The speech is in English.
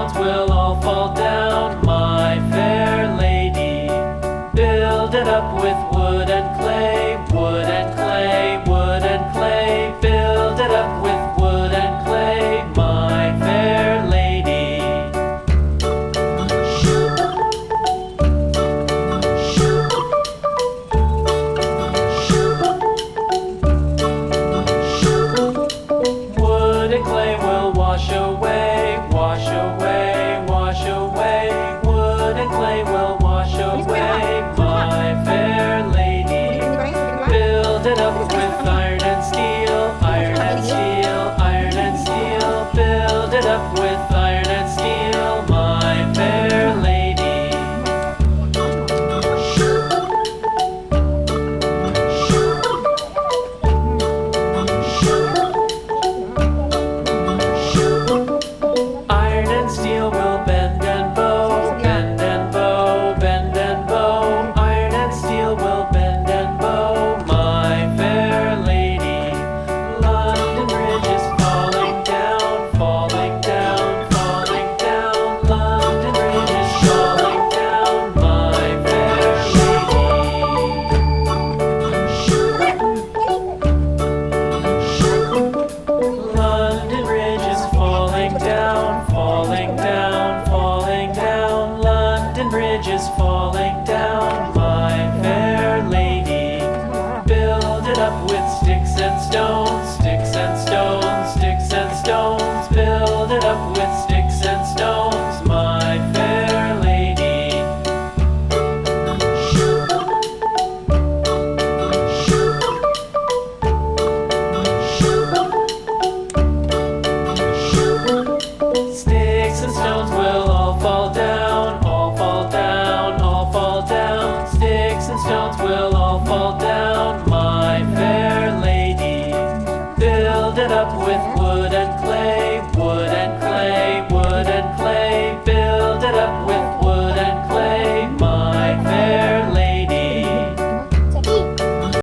stones will all fall down, my fair lady. Build it up with wood and clay, wood and clay, wood and clay. Build it up with wood and clay, my fair lady. Wood and clay will wash away, wash away, wash away. Wood and clay will wash away, my fair lady. Build it up with iron and steel, iron and steel, iron and steel. Build it up with iron and steel, my fair lady. Iron and steel will bend and bow, bend and bow, bend and bow. Iron and steel will bend and bow, my fair lady. London Bridge is falling down, falling down, falling down. London Bridge is falling down, my fair lady. London Bridge is falling down, falling down, falling down. London Bridge is falling down, my fair lady. Build it up with sticks and stones, sticks and stones, sticks and stones. Build it up with sticks and stones, my fair lady. Sticks and stones will all fall down, all fall down, all fall down. Sticks and stones will all fall down, my fair lady. Build it up with wood and clay, wood and clay,